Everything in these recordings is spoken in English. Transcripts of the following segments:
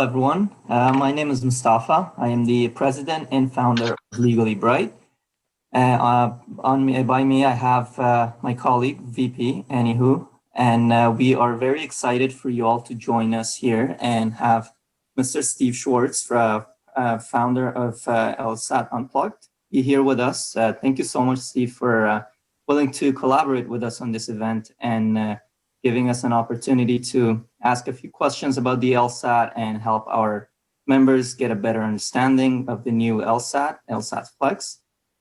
everyone. My name is Mustafa. I am the president and founder of Legally Bright. By me, I have my colleague, VP, Anywho, and we are very excited for you all to join us here and have Mr. Steve Schwartz, founder of LSAT Unplugged, be here with us. Thank you so much, Steve, for willing to collaborate with us on this event and giving us an opportunity to ask a few questions about the LSAT and help our members get a better understanding of the new LSAT Flex.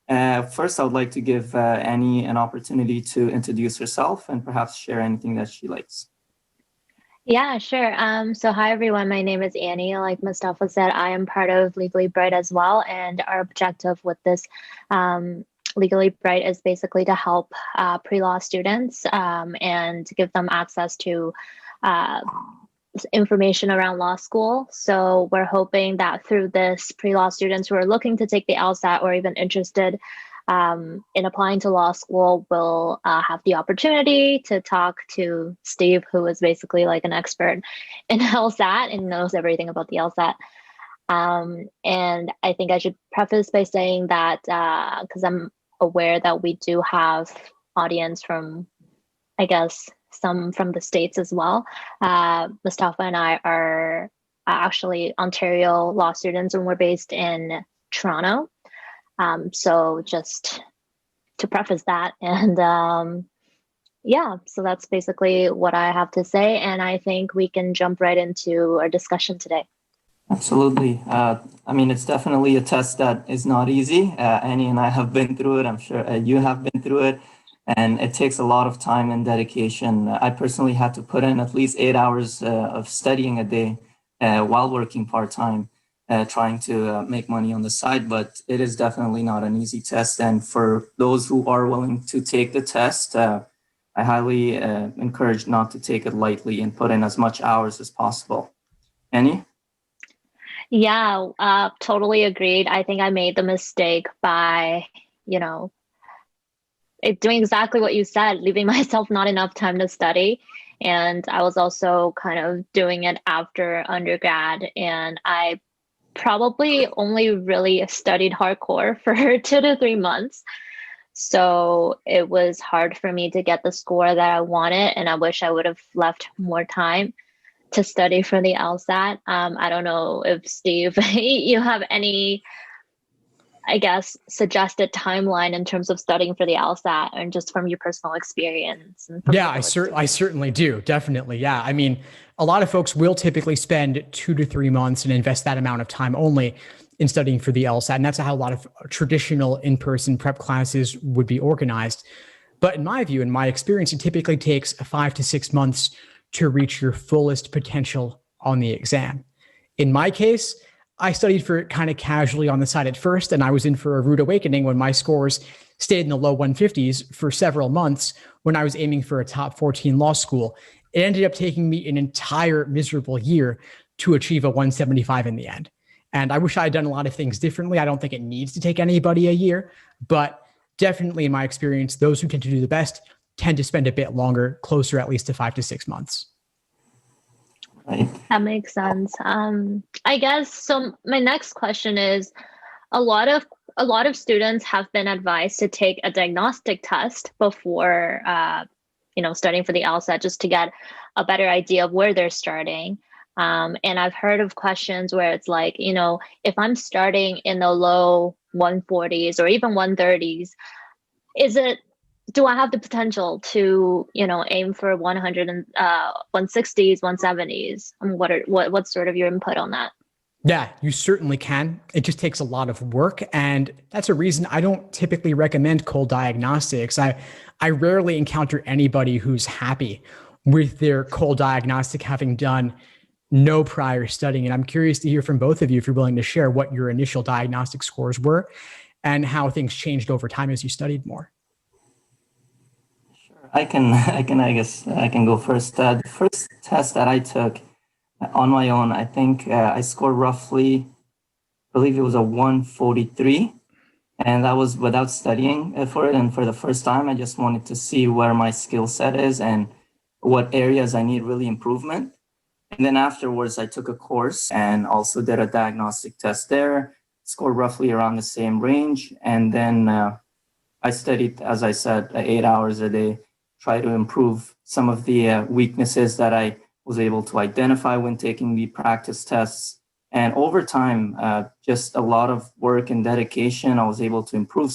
First, I would like to give Annie an opportunity to introduce herself and perhaps share anything that she likes. Yeah, sure. So hi everyone, my name is Annie. Like Mustafa said, I am part of Legally Bright as well. And our objective with this Legally Bright is basically to help pre-law students and to give them access to information around law school. So we're hoping that through this, pre-law students who are looking to take the LSAT or even interested in applying to law school will have the opportunity to talk to Steve, who is basically like an expert in LSAT and knows everything about the LSAT. And I think I should preface by saying that because I'm aware that we do have audience from, I guess, some from the States as well. Mustafa and I are actually Ontario law students and we're based in Toronto. So just to preface that, and yeah, so that's basically what I have to say. And I think we can jump right into our discussion today. Absolutely. I mean, it's definitely a test that is not easy. Annie and I have been through it. I'm sure you have been through it. And it takes a lot of time and dedication. I personally had to put in at least 8 hours of studying a day while working part-time, trying to make money on the side. But it is definitely not an easy test. And for those who are willing to take the test, I highly encourage not to take it lightly and put in as much hours as possible. Annie? Yeah, totally agreed. I think I made the mistake by, doing exactly what you said, leaving myself not enough time to study. And I was also kind of doing it after undergrad. And I probably only really studied hardcore for 2 to 3 months. So it was hard for me to get the score that I wanted. And I wish I would have left more time to study for the LSAT. I don't know if Steve, you have any, I guess, suggested timeline in terms of studying for the LSAT and just from your personal experience. Yeah, I certainly do. Definitely. Yeah. I mean, a lot of folks will typically spend 2 to 3 months and invest that amount of time only in studying for the LSAT. And that's how a lot of traditional in-person prep classes would be organized. But in my view, in my experience, it typically takes 5 to 6 months to reach your fullest potential on the exam. In my case, I studied for it kind of casually on the side at first, and I was in for a rude awakening when my scores stayed in the low 150s for several months when I was aiming for a top 14 law school. It ended up taking me an entire miserable year to achieve a 175 in the end. And I wish I had done a lot of things differently. I don't think it needs to take anybody a year, but definitely in my experience, those who tend to do the best tend to spend a bit longer, closer at least to 5 to 6 months. Right. That makes sense. I guess so. My next question is, a lot of students have been advised to take a diagnostic test before, studying for the LSAT, just to get a better idea of where they're starting. And I've heard of questions where it's like, if I'm starting in the low 140s or even 130s, do I have the potential to, aim for 100 and 160s, 170s? What's sort of your input on that? Yeah, you certainly can. It just takes a lot of work. And that's a reason I don't typically recommend cold diagnostics. I rarely encounter anybody who's happy with their cold diagnostic having done no prior studying. And I'm curious to hear from both of you if you're willing to share what your initial diagnostic scores were and how things changed over time as you studied more. I can go first. The first test that I took on my own, I think I scored roughly, I believe it was a 143. And that was without studying for it. And for the first time, I just wanted to see where my skill set is and what areas I need really improvement. And then afterwards, I took a course and also did a diagnostic test there, scored roughly around the same range. And then I studied, as I said, 8 hours a day, try to improve some of the weaknesses that I was able to identify when taking the practice tests. And over time, just a lot of work and dedication, I was able to improve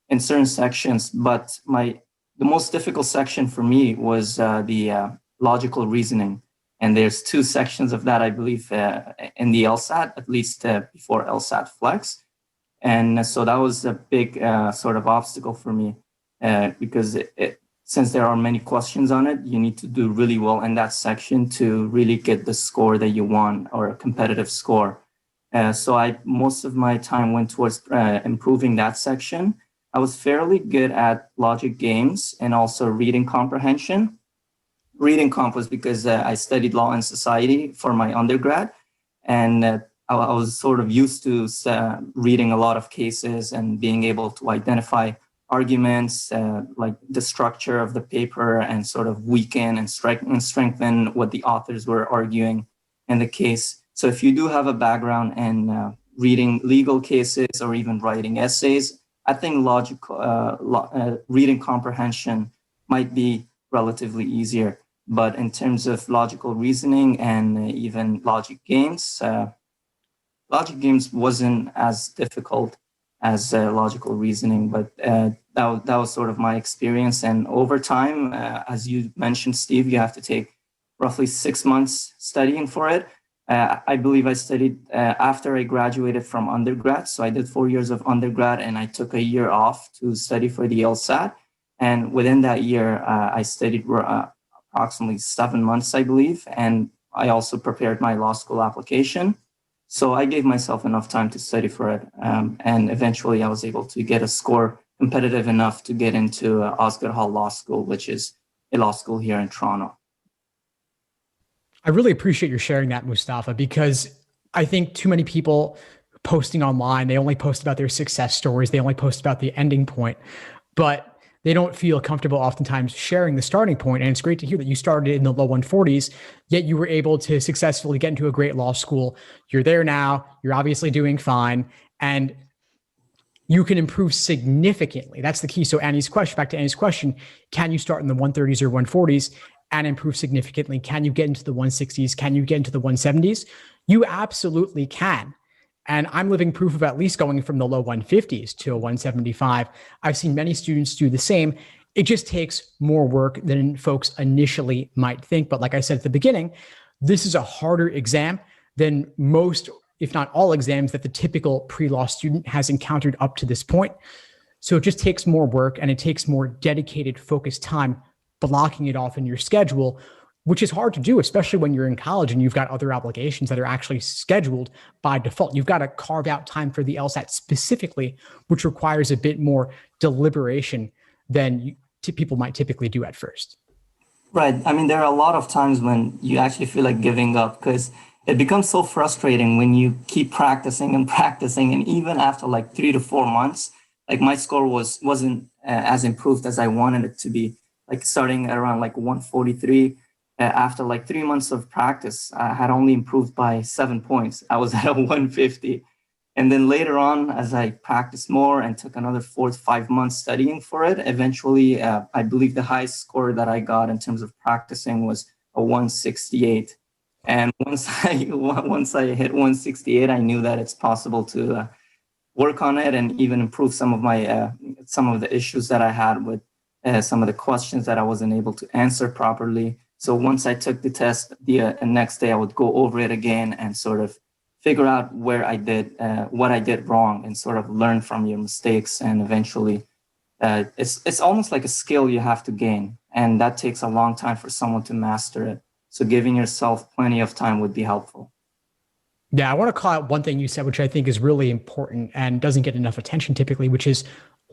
in certain sections. But the most difficult section for me was the logical reasoning. And there's two sections of that, I believe, in the LSAT, at least before LSAT Flex. And so that was a big sort of obstacle for me because since there are many questions on it, you need to do really well in that section to really get the score that you want, or a competitive score. So most of my time went towards improving that section. I was fairly good at logic games and also reading comprehension. Reading comp was because I studied law and society for my undergrad, and I was sort of used to reading a lot of cases and being able to identify arguments, like the structure of the paper, and sort of weaken and strengthen what the authors were arguing in the case. So if you do have a background in reading legal cases or even writing essays, I think reading comprehension might be relatively easier. But in terms of logical reasoning and even logic games wasn't as difficult as logical reasoning. But that was sort of my experience. And over time, as you mentioned, Steve, you have to take roughly 6 months studying for it. I believe I studied after I graduated from undergrad. So I did 4 years of undergrad, and I took a year off to study for the LSAT. And within that year, I studied approximately 7 months, I believe. And I also prepared my law school application. So I gave myself enough time to study for it. And eventually I was able to get a score competitive enough to get into Osgoode Hall Law School, which is a law school here in Toronto. I really appreciate your sharing that, Mustafa, because I think too many people posting online, they only post about their success stories. They only post about the ending point, but they don't feel comfortable oftentimes sharing the starting point. And it's great to hear that you started in the low 140s, yet you were able to successfully get into a great law school. You're there now. You're obviously doing fine. And you can improve significantly. That's the key. So back to Annie's question, can you start in the 130s or 140s and improve significantly? Can you get into the 160s? Can you get into the 170s? You absolutely can. And I'm living proof of at least going from the low 150s to a 175. I've seen many students do the same. It just takes more work than folks initially might think. But like I said at the beginning, this is a harder exam than most, if not all, exams that the typical pre-law student has encountered up to this point. So it just takes more work, and it takes more dedicated, focused time blocking it off in your schedule, which is hard to do, especially when you're in college and you've got other obligations that are actually scheduled by default. You've got to carve out time for the LSAT specifically, which requires a bit more deliberation than people might typically do at first. Right. I mean, there are a lot of times when you actually feel like giving up, because it becomes so frustrating when you keep practicing and practicing. And even after like 3 to 4 months, like my score wasn't as improved as I wanted it to be, like starting around like 143. After like 3 months of practice, I had only improved by 7 points. I was at a 150. And then later on, as I practiced more and took another 4 to 5 months studying for it, eventually, I believe the highest score that I got in terms of practicing was a 168. And once I hit 168, I knew that it's possible to work on it and even improve some of the issues that I had with some of the questions that I wasn't able to answer properly. So once I took the test, the next day I would go over it again and sort of figure out what I did wrong, and sort of learn from your mistakes. And eventually, it's almost like a skill you have to gain, and that takes a long time for someone to master it. So giving yourself plenty of time would be helpful. Yeah, I want to call out one thing you said, which I think is really important and doesn't get enough attention typically, which is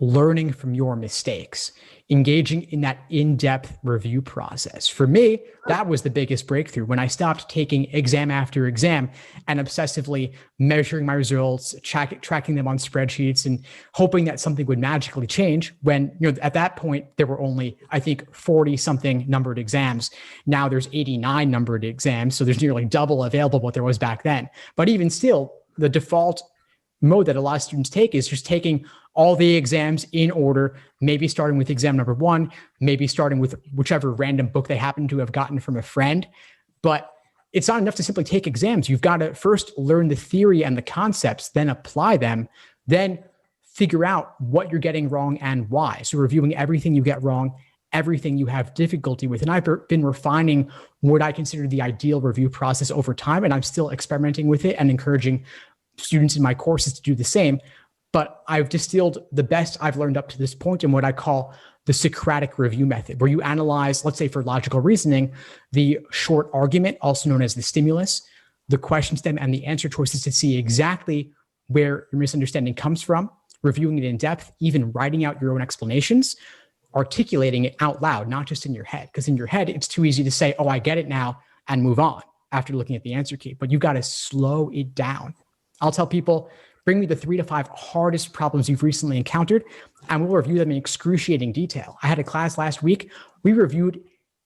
learning from your mistakes, engaging in that in-depth review process. For me, that was the biggest breakthrough when I stopped taking exam after exam and obsessively measuring my results, tracking them on spreadsheets and hoping that something would magically change when, at that point, there were only, I think, 40 something numbered exams. Now there's 89 numbered exams. So there's nearly double available what there was back then. But even still, the default mode that a lot of students take is just taking all the exams in order, maybe starting with exam number 1, maybe starting with whichever random book they happen to have gotten from a friend. But it's not enough to simply take exams. You've got to first learn the theory and the concepts, then apply them, then figure out what you're getting wrong and why. So reviewing everything you get wrong, everything you have difficulty with. And I've been refining what I consider the ideal review process over time, and I'm still experimenting with it and encouraging students in my courses to do the same. But I've distilled the best I've learned up to this point in what I call the Socratic review method, where you analyze, let's say for logical reasoning, the short argument, also known as the stimulus, the question stem, and the answer choices to see exactly where your misunderstanding comes from, reviewing it in depth, even writing out your own explanations, articulating it out loud, not just in your head. Because in your head, it's too easy to say, oh, I get it now, and move on after looking at the answer key. But you've got to slow it down. I'll tell people, bring me the 3 to 5 hardest problems you've recently encountered, and we'll review them in excruciating detail. I had a class last week. We reviewed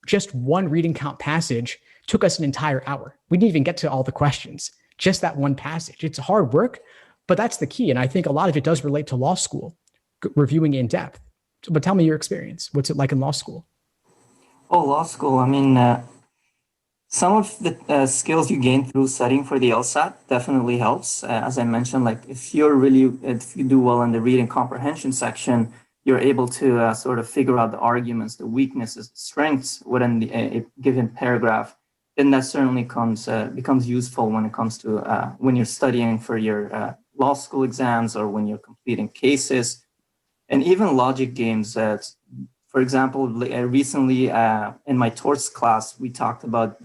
just one reading count passage, took us an entire hour. We didn't even get to all the questions, just that one passage. It's hard work, but that's the key. And I think a lot of it does relate to law school, reviewing in depth. But tell me your experience. What's it like in law school? Oh, law school. I mean, some of the skills you gain through studying for the LSAT definitely helps. As I mentioned, like if you do well in the reading comprehension section, you're able to sort of figure out the arguments, the weaknesses, the strengths within a given paragraph. Then that certainly becomes useful when it comes to when you're studying for your law school exams or when you're completing cases, and even logic games. For example, recently in my torts class, we talked about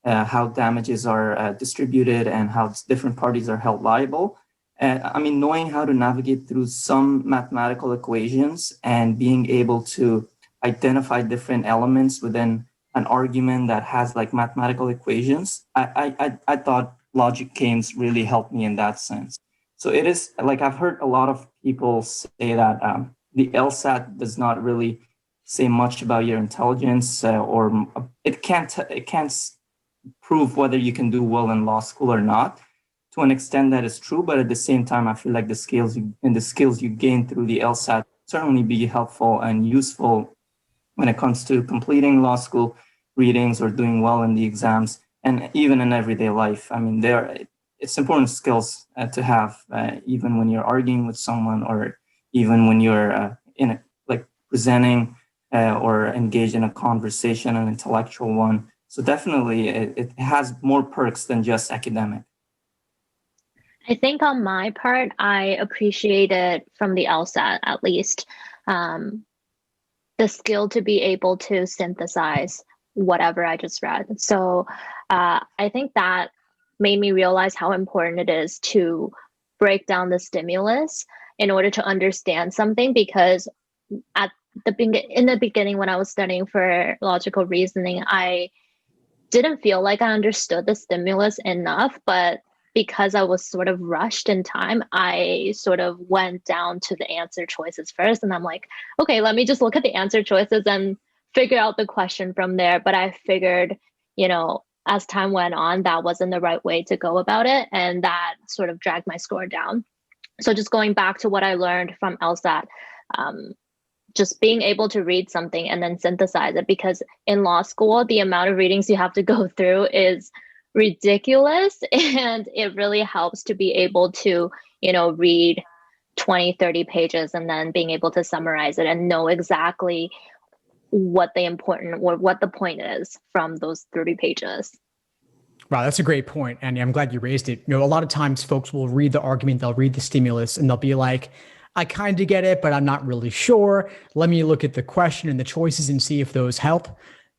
how damages are distributed and how different parties are held liable. I mean, knowing how to navigate through some mathematical equations and being able to identify different elements within an argument that has like mathematical equations, I thought logic games really helped me in that sense. So it is like I've heard a lot of people say that the LSAT does not really say much about your intelligence, or it can't prove whether you can do well in law school or not. To an extent, that is true, but at the same time, I feel like the skills you gain through the LSAT certainly be helpful and useful when it comes to completing law school readings or doing well in the exams, and even in everyday life. I mean, it's important skills to have, even when you're arguing with someone, or even when you're presenting or engaged in a conversation, an intellectual one. So definitely, it has more perks than just academic. I think on my part, I appreciated from the LSAT, at least, the skill to be able to synthesize whatever I just read. So I think that made me realize how important it is to break down the stimulus in order to understand something, because in the beginning, when I was studying for logical reasoning, I didn't feel like I understood the stimulus enough, but because I was sort of rushed in time, I sort of went down to the answer choices first. And I'm like, okay, let me just look at the answer choices and figure out the question from there. But I figured, as time went on, that wasn't the right way to go about it. And that sort of dragged my score down. So just going back to what I learned from LSAT, just being able to read something and then synthesize it, because in law school, the amount of readings you have to go through is ridiculous. And it really helps to be able to, read 20, 30 pages and then being able to summarize it and know exactly what the point is from those 30 pages. Wow, that's a great point, Andy. I'm glad you raised it. A lot of times folks will read the argument, they'll read the stimulus, and they'll be like, I kind of get it, but I'm not really sure. Let me look at the question and the choices and see if those help.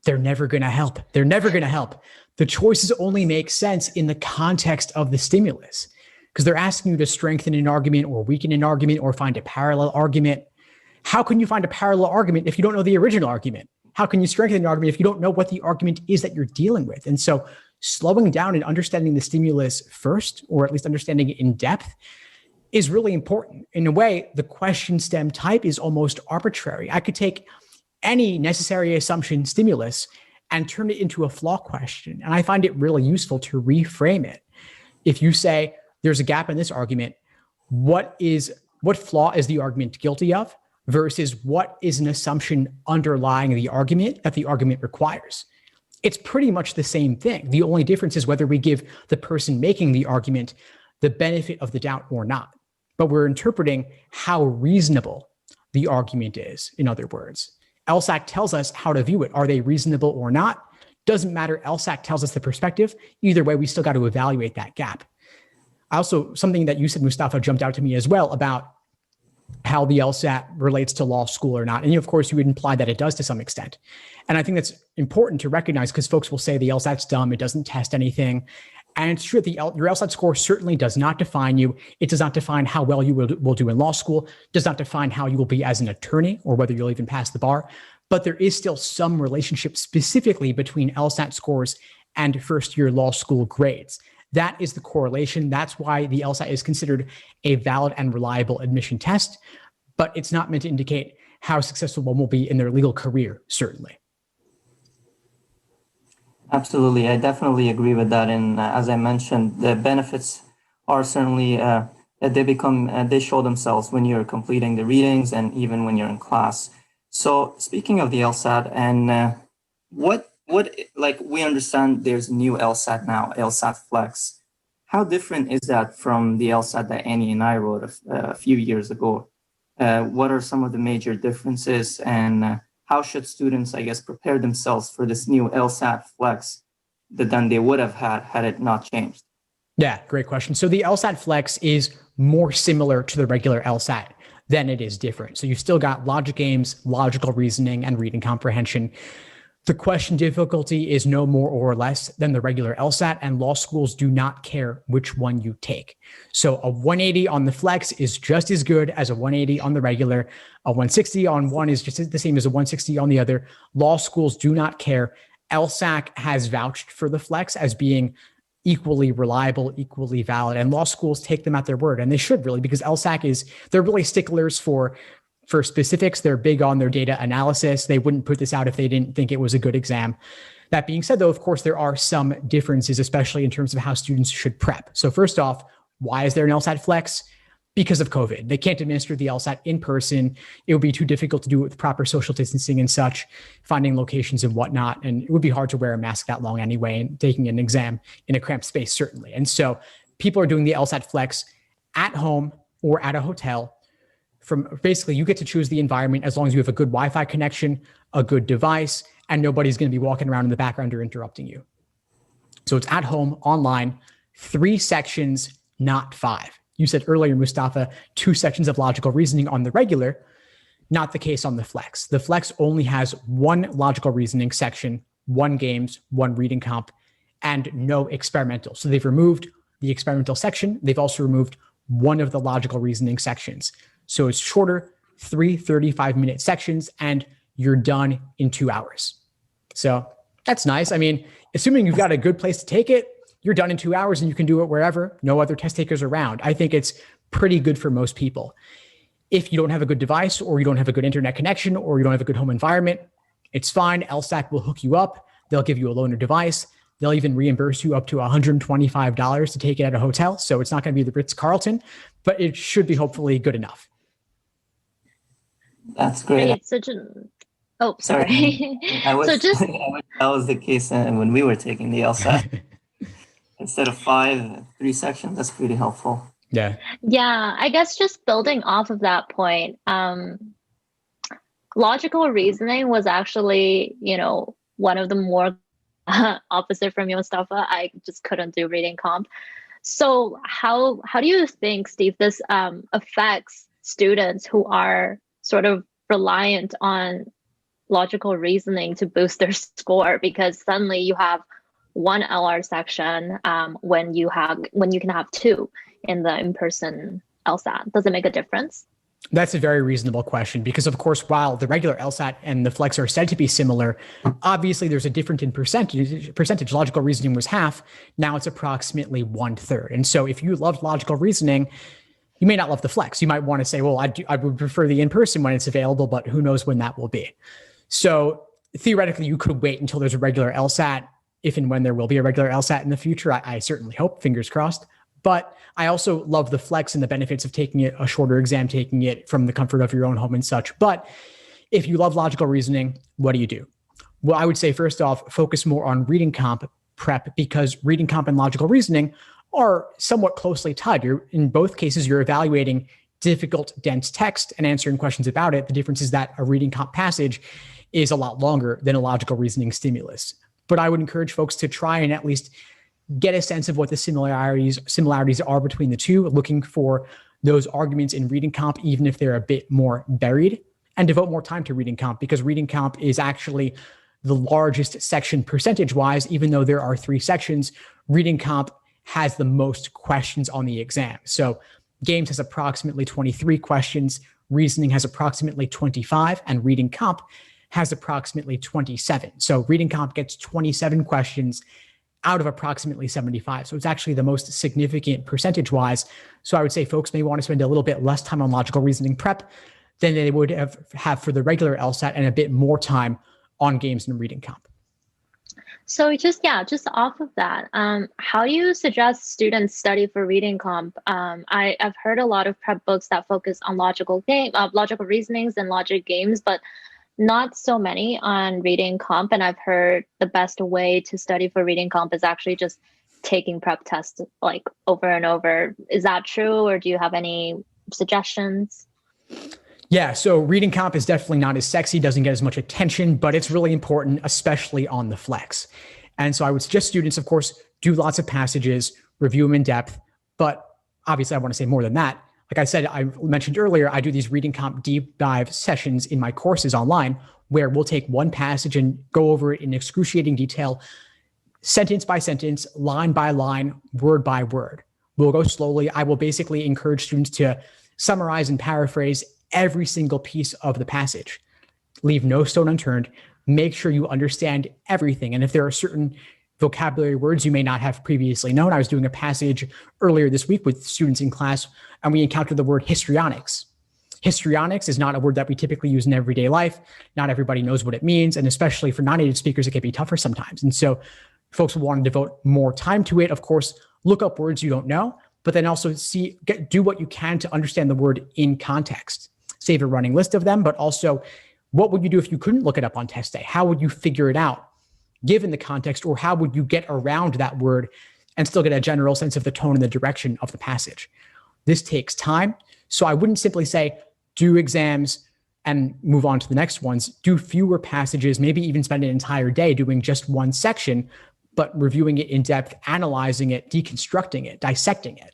They're never going to help. They're never going to help. The choices only make sense in the context of the stimulus, because they're asking you to strengthen an argument or weaken an argument or find a parallel argument. How can you find a parallel argument if you don't know the original argument? How can you strengthen the argument if you don't know what the argument is that you're dealing with? And so slowing down and understanding the stimulus first, or at least understanding it in depth, is really important. In a way, the question stem type is almost arbitrary. I could take any necessary assumption stimulus and turn it into a flaw question. And I find it really useful to reframe it. If you say there's a gap in this argument, what flaw is the argument guilty of versus what is an assumption underlying the argument that the argument requires? It's pretty much the same thing. The only difference is whether we give the person making the argument the benefit of the doubt or not. But we're interpreting how reasonable the argument is, in other words. LSAT tells us how to view it. Are they reasonable or not? Doesn't matter. LSAT tells us the perspective. Either way, we still got to evaluate that gap. Also, something that you said, Mustafa, jumped out to me as well about how the LSAT relates to law school or not. And of course, you would imply that it does to some extent. And I think that's important to recognize because folks will say the LSAT's dumb, it doesn't test anything. And it's true, your LSAT score certainly does not define you. It does not define how well you will do in law school, does not define how you will be as an attorney or whether you'll even pass the bar. But there is still some relationship specifically between LSAT scores and first-year law school grades. That is the correlation. That's why the LSAT is considered a valid and reliable admission test, but it's not meant to indicate how successful one will be in their legal career, certainly. Absolutely. I definitely agree with that. And as I mentioned, the benefits are certainly, they show themselves when you're completing the readings and even when you're in class. So speaking of the LSAT and we understand there's a new LSAT now, LSAT Flex. How different is that from the LSAT that Annie and I wrote a few years ago? What are some of the major differences and how should students, I guess, prepare themselves for this new LSAT Flex than they would have had it not changed? Yeah, great question. So the LSAT Flex is more similar to the regular LSAT than it is different. So you've still got logic games, logical reasoning, and reading comprehension. The question difficulty is no more or less than the regular LSAT, and law schools do not care which one you take. So a 180 on the Flex is just as good as a 180 on the regular. A 160 on one is just the same as a 160 on the other. Law schools do not care. LSAC has vouched for the Flex as being equally reliable, equally valid, and law schools take them at their word, and they should really, because they're really sticklers for specifics. They're big on their data analysis. They wouldn't put this out if they didn't think it was a good exam. That being said, though, of course, there are some differences, especially in terms of how students should prep. So first off, why is there an LSAT Flex? Because of COVID. They can't administer the LSAT in person. It would be too difficult to do it with proper social distancing and such, finding locations and whatnot. And it would be hard to wear a mask that long anyway, and taking an exam in a cramped space, certainly. And so people are doing the LSAT Flex at home or at a hotel. From basically, you get to choose the environment as long as you have a good Wi-Fi connection, a good device, and nobody's going to be walking around in the background or interrupting you. So it's at home, online, 3 sections, not 5. You said earlier, Mustafa, 2 sections of logical reasoning on the regular, not the case on the Flex. The Flex only has 1 logical reasoning section, 1 games, 1 reading comp, and no experimental. So they've removed the experimental section. They've also removed 1 of the logical reasoning sections. So it's shorter, 3 35-minute sections, and you're done in 2 hours. So that's nice. I mean, assuming you've got a good place to take it, you're done in 2 hours and you can do it wherever, no other test takers around. I think it's pretty good for most people. If you don't have a good device or you don't have a good internet connection or you don't have a good home environment, it's fine. LSAC will hook you up. They'll give you a loaner device. They'll even reimburse you up to $125 to take it at a hotel. So it's not going to be the Ritz-Carlton, but it should be hopefully good enough. That's great. It's such an... Oh, sorry. I wish that was the case when we were taking the LSAT. Instead of 5, 3 sections, that's pretty helpful. Yeah. Yeah, I guess just building off of that point, logical reasoning was actually, one of the more opposite from you, Mustafa. I just couldn't do reading comp. So how do you think, Steve, this affects students who are sort of reliant on logical reasoning to boost their score? Because suddenly you have 1 LR section when you can have 2 in the in-person LSAT. Does it make a difference? That's a very reasonable question because, of course, while the regular LSAT and the Flex are said to be similar, obviously there's a difference in percentage. Logical reasoning was half. Now it's approximately 1/3. And so if you loved logical reasoning, you may not love the Flex. You might want to say, well, I would prefer the in-person when it's available, but who knows when that will be. So theoretically, you could wait until there's a regular LSAT, if and when there will be a regular LSAT in the future. I certainly hope, fingers crossed. But I also love the Flex and the benefits of taking it, a shorter exam, taking it from the comfort of your own home and such. But if you love logical reasoning, what do you do? Well, I would say, first off, focus more on reading comp prep, because reading comp and logical reasoning are somewhat closely tied. In both cases, you're evaluating difficult, dense text and answering questions about it. The difference is that a reading comp passage is a lot longer than a logical reasoning stimulus. But I would encourage folks to try and at least get a sense of what the similarities are between the two, looking for those arguments in reading comp, even if they're a bit more buried, and devote more time to reading comp, because reading comp is actually the largest section percentage-wise. Even though there are 3 sections, reading comp has the most questions on the exam. So games has approximately 23 questions, reasoning has approximately 25, and reading comp has approximately 27. So reading comp gets 27 questions out of approximately 75. So it's actually the most significant percentage-wise. So I would say folks may want to spend a little bit less time on logical reasoning prep than they would have for the regular LSAT, and a bit more time on games and reading comp. So just off of that, how do you suggest students study for reading comp? I've heard a lot of prep books that focus on logical reasonings and logic games, but not so many on reading comp. And I've heard the best way to study for reading comp is actually just taking prep tests like over and over. Is that true, or do you have any suggestions? Yeah, so reading comp is definitely not as sexy, doesn't get as much attention, but it's really important, especially on the Flex. And so I would suggest students, of course, do lots of passages, review them in depth, but obviously I want to say more than that. Like I said, I mentioned earlier, I do these reading comp deep dive sessions in my courses online, where we'll take one passage and go over it in excruciating detail, sentence by sentence, line by line, word by word. We'll go slowly. I will basically encourage students to summarize and paraphrase every single piece of the passage. Leave no stone unturned. Make sure you understand everything. And if there are certain vocabulary words you may not have previously known. I was doing a passage earlier this week with students in class, and we encountered the word histrionics. Histrionics is not a word that we typically use in everyday life. Not everybody knows what it means. And especially for non-native speakers, it can be tougher sometimes. And so folks will want to devote more time to it. Of course, look up words you don't know, but then also do what you can to understand the word in context. Save a running list of them, but also what would you do if you couldn't look it up on test day? How would you figure it out given the context, or how would you get around that word and still get a general sense of the tone and the direction of the passage? This takes time. So I wouldn't simply say, do exams and move on to the next ones. Do fewer passages, maybe even spend an entire day doing just one section, but reviewing it in depth, analyzing it, deconstructing it, dissecting it.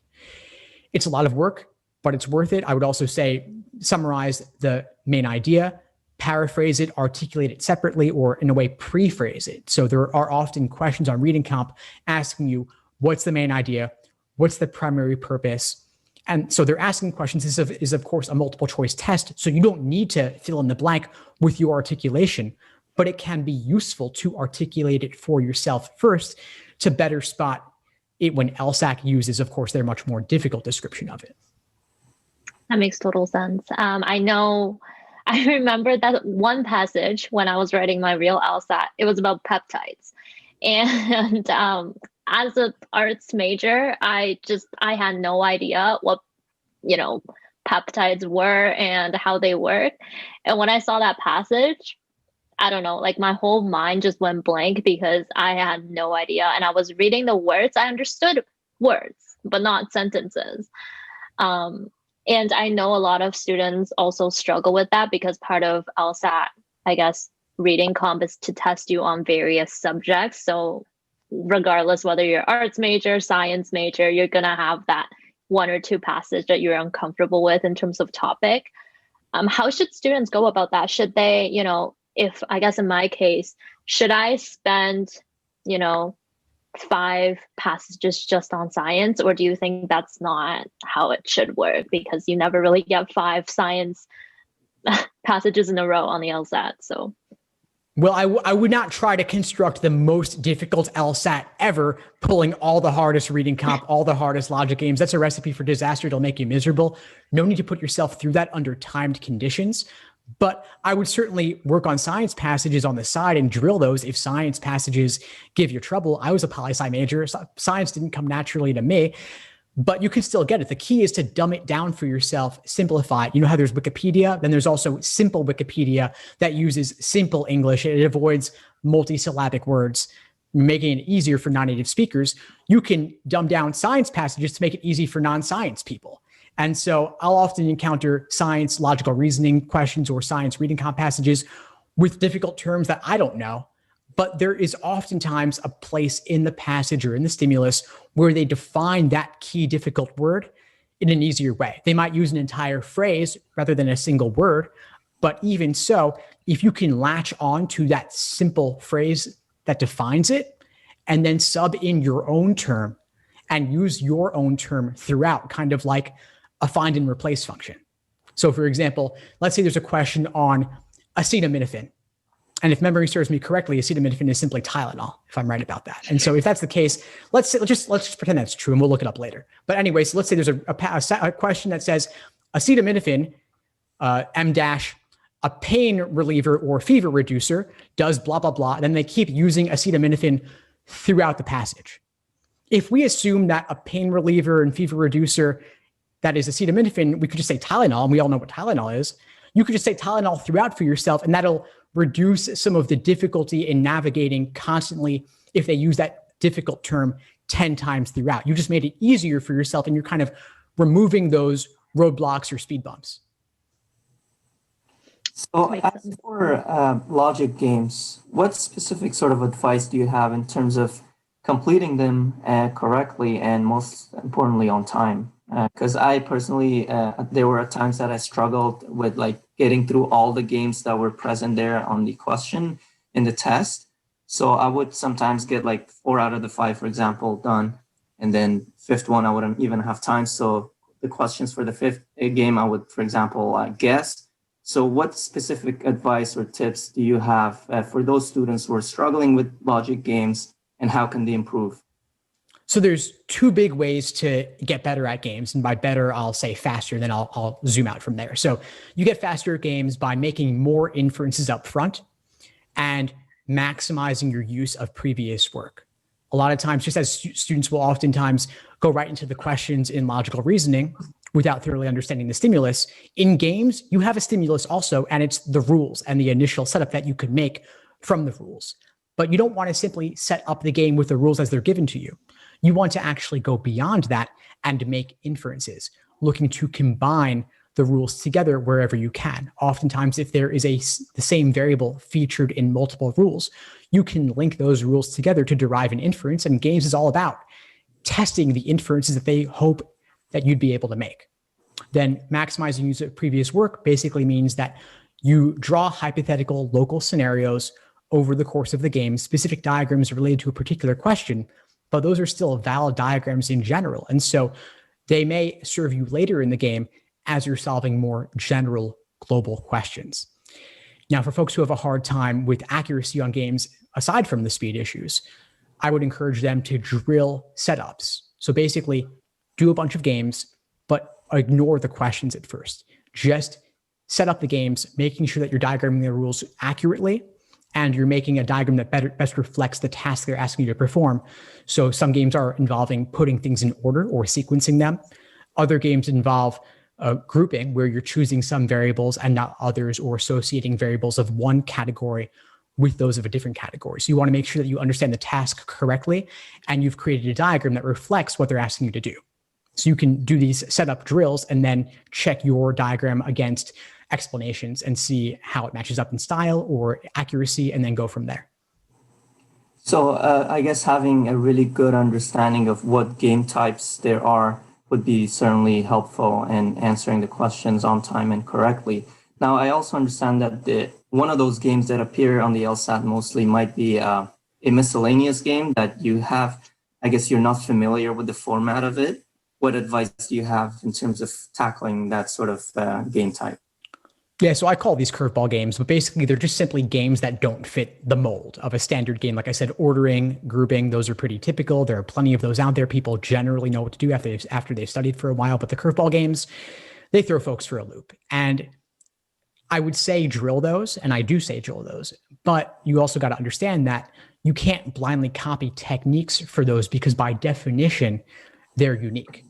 It's a lot of work, but it's worth it. I would also say, summarize the main idea, paraphrase it, articulate it separately, or in a way, pre-phrase it. So there are often questions on reading comp asking you, what's the main idea? What's the primary purpose? And so they're asking questions. This is of course, a multiple choice test. So you don't need to fill in the blank with your articulation, but it can be useful to articulate it for yourself first to better spot it when LSAC uses, of course, their much more difficult description of it. That makes total sense. I remember that one passage when I was writing my real LSAT. It was about peptides. And as an arts major, I had no idea what, peptides were and how they work. And when I saw that passage, I don't know, like my whole mind just went blank because I had no idea. And I was reading the words. I understood words, but not sentences. And I know a lot of students also struggle with that because part of LSAT, I guess, reading comp is to test you on various subjects. So regardless whether you're arts major, science major, you're going to have that one or two passage that you're uncomfortable with in terms of topic. How should students go about that? Should they, if I guess in my case, should I spend, 5 passages just on science, or do you think that's not how it should work because you never really get 5 science passages in a row on the LSAT? So well, I would not try to construct the most difficult LSAT ever, pulling all the hardest reading comp, all the hardest logic games. That's a recipe for disaster. It'll make you miserable. No need to put yourself through that under timed conditions. But I would certainly work on science passages on the side and drill those if science passages give you trouble. I was a poli-sci major. So science didn't come naturally to me, but you can still get it. The key is to dumb it down for yourself, simplify it. You know how there's Wikipedia? Then there's also simple Wikipedia that uses simple English. It avoids multisyllabic words, making it easier for non-native speakers. You can dumb down science passages to make it easy for non-science people. And so I'll often encounter science logical reasoning questions or science reading comp passages with difficult terms that I don't know. But there is oftentimes a place in the passage or in the stimulus where they define that key difficult word in an easier way. They might use an entire phrase rather than a single word. But even so, if you can latch on to that simple phrase that defines it and then sub in your own term and use your own term throughout, kind of like a find and replace function. So for example, let's say there's a question on acetaminophen. And if memory serves me correctly, acetaminophen is simply Tylenol, if I'm right about that. And so if that's the case, let's just pretend that's true and we'll look it up later. But anyway, so let's say there's a question that says acetaminophen, M dash, a pain reliever or fever reducer does blah, blah, blah. And then they keep using acetaminophen throughout the passage. If we assume that a pain reliever and fever reducer that is acetaminophen, we could just say Tylenol, and we all know what Tylenol is. You could just say Tylenol throughout for yourself, and that'll reduce some of the difficulty in navigating constantly if they use that difficult term 10 times throughout. You just made it easier for yourself, and you're kind of removing those roadblocks or speed bumps. So as for logic games, what specific sort of advice do you have in terms of completing them correctly and most importantly on time? Because I personally, there were times that I struggled with like getting through all the games that were present there on the question in the test. So I would sometimes get like 4 out of the 5, for example, done. And then 5th one, I wouldn't even have time. So the questions for the 5th game, I would, for example, guess. So what specific advice or tips do you have for those students who are struggling with logic games, and how can they improve? So there's 2 big ways to get better at games. And by better, I'll say faster, then I'll zoom out from there. So you get faster at games by making more inferences up front and maximizing your use of previous work. A lot of times, just as students will oftentimes go right into the questions in logical reasoning without thoroughly understanding the stimulus, in games, you have a stimulus also, and it's the rules and the initial setup that you could make from the rules. But you don't want to simply set up the game with the rules as they're given to you. You want to actually go beyond that and make inferences, looking to combine the rules together wherever you can. Oftentimes, if there is the same variable featured in multiple rules, you can link those rules together to derive an inference. And games is all about testing the inferences that they hope that you'd be able to make. Then maximizing use of previous work basically means that you draw hypothetical local scenarios over the course of the game, specific diagrams related to a particular question, but those are still valid diagrams in general. And so they may serve you later in the game as you're solving more general global questions. Now, for folks who have a hard time with accuracy on games, aside from the speed issues, I would encourage them to drill setups. So basically, do a bunch of games, but ignore the questions at first. Just set up the games, making sure that you're diagramming the rules accurately, and you're making a diagram that best reflects the task they're asking you to perform. So some games are involving putting things in order or sequencing them. Other games involve grouping, where you're choosing some variables and not others, or associating variables of one category with those of a different category. So you want to make sure that you understand the task correctly, and you've created a diagram that reflects what they're asking you to do. So you can do these setup drills and then check your diagram against explanations and see how it matches up in style or accuracy, and then go from there. So I guess having a really good understanding of what game types there are would be certainly helpful in answering the questions on time and correctly. Now, I also understand that one of those games that appear on the LSAT mostly might be a miscellaneous game that you have, I guess you're not familiar with the format of it, what advice do you have in terms of tackling that sort of game type? Yeah, so I call these curveball games, but basically they're just simply games that don't fit the mold of a standard game. Like I said, ordering, grouping, those are pretty typical. There are plenty of those out there. People generally know what to do after they've studied for a while, but the curveball games, they throw folks for a loop. And I would say drill those, and I do say drill those, but you also got to understand that you can't blindly copy techniques for those because by definition, they're unique.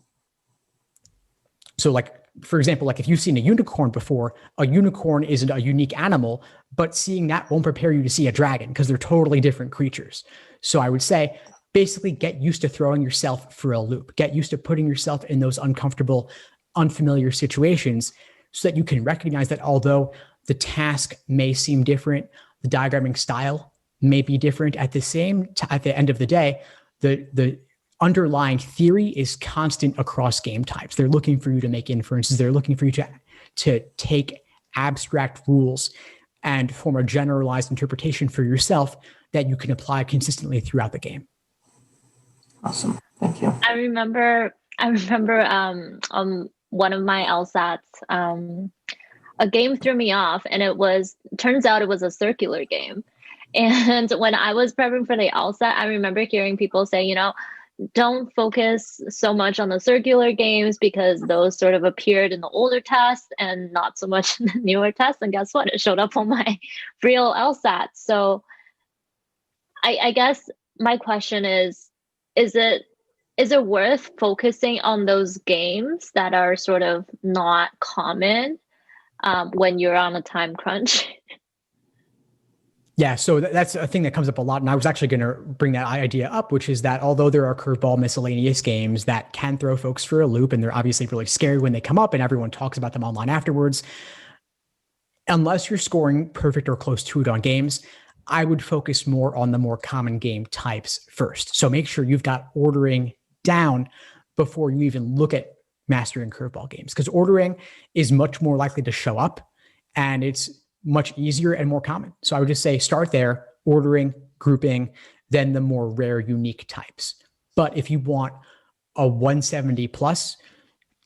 So like, for example, like if you've seen a unicorn before, a unicorn isn't a unique animal, but seeing that won't prepare you to see a dragon because they're totally different creatures. So I would say basically get used to throwing yourself for a loop, get used to putting yourself in those uncomfortable, unfamiliar situations so that you can recognize that although the task may seem different, the diagramming style may be different, at the end of the day, the underlying theory is constant across game types. They're looking for you to make inferences. They're looking for you to take abstract rules and form a generalized interpretation for yourself that you can apply consistently throughout the game. Awesome. Thank you. I remember on one of my LSATs, a game threw me off, and turns out it was a circular game. And when I was prepping for the LSAT, I remember hearing people say, don't focus so much on the circular games because those sort of appeared in the older tests and not so much in the newer tests. And guess what? It showed up on my real LSAT. So I guess my question is it worth focusing on those games that are sort of not common when you're on a time crunch? Yeah, so that's a thing that comes up a lot. And I was actually going to bring that idea up, which is that although there are curveball miscellaneous games that can throw folks for a loop, and they're obviously really scary when they come up and everyone talks about them online afterwards, unless you're scoring perfect or close to it on games, I would focus more on the more common game types first. So make sure you've got ordering down before you even look at mastering curveball games, because ordering is much more likely to show up and it's much easier and more common. So I would just say start there, ordering, grouping, then the more rare, unique types. But if you want a 170 plus,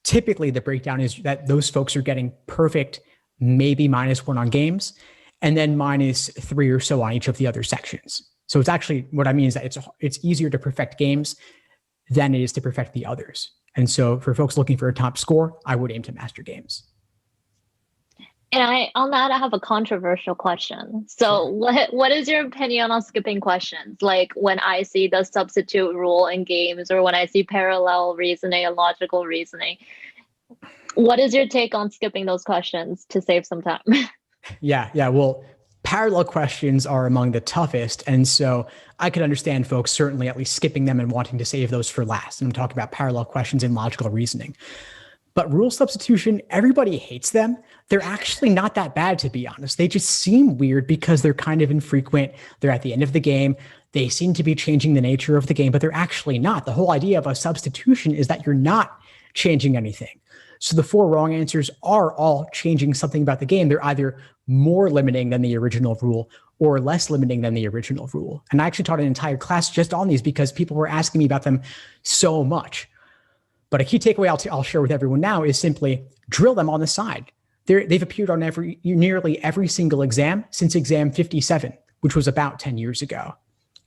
typically the breakdown is that those folks are getting perfect, maybe -1 on games, and then -3 or so on each of the other sections. So it's actually, what I mean is that it's easier to perfect games than it is to perfect the others. And so for folks looking for a top score, I would aim to master games. And on that, I have a controversial question. So what is your opinion on skipping questions? Like when I see the substitute rule in games, or when I see parallel reasoning and logical reasoning, what is your take on skipping those questions to save some time? Yeah. Well, parallel questions are among the toughest. And so I could understand folks certainly at least skipping them and wanting to save those for last. And I'm talking about parallel questions in logical reasoning. But rule substitution, everybody hates them. They're actually not that bad, to be honest. They just seem weird because they're kind of infrequent. They're at the end of the game. They seem to be changing the nature of the game, but they're actually not. The whole idea of a substitution is that you're not changing anything. So the 4 wrong answers are all changing something about the game. They're either more limiting than the original rule or less limiting than the original rule. And I actually taught an entire class just on these because people were asking me about them so much. But a key takeaway I'll share with everyone now is simply drill them on the side. They've appeared on nearly every single exam since exam 57, which was about 10 years ago.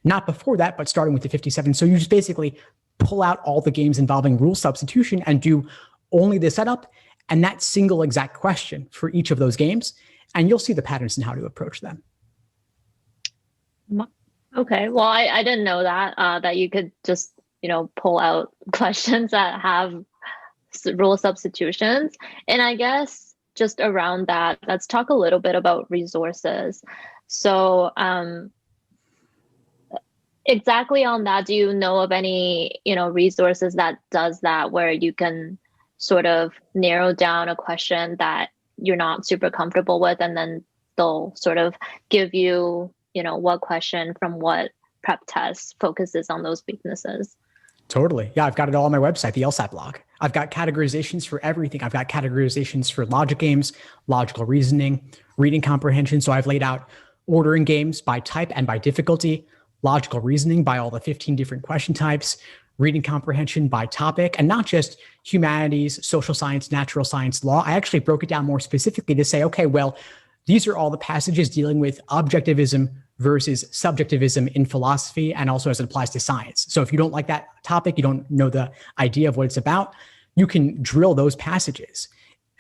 Not before that, but starting with the 57. So you just basically pull out all the games involving rule substitution and do only the setup and that single exact question for each of those games, and you'll see the patterns in how to approach them. Okay, well, I didn't know that you could just pull out questions that have rule substitutions. And I guess just around that, let's talk a little bit about resources. So exactly on that, do you know of any resources that does that, where you can sort of narrow down a question that you're not super comfortable with, and then they'll sort of give you what question from what prep test focuses on those weaknesses? Totally. Yeah, I've got it all on my website, the LSAT blog. I've got categorizations for everything. I've got categorizations for logic games, logical reasoning, reading comprehension. So I've laid out ordering games by type and by difficulty, logical reasoning by all the 15 different question types, reading comprehension by topic, and not just humanities, social science, natural science, law. I actually broke it down more specifically to say, okay, well, these are all the passages dealing with objectivism versus subjectivism in philosophy, and also as it applies to science. So if you don't like that topic, you don't know the idea of what it's about, you can drill those passages.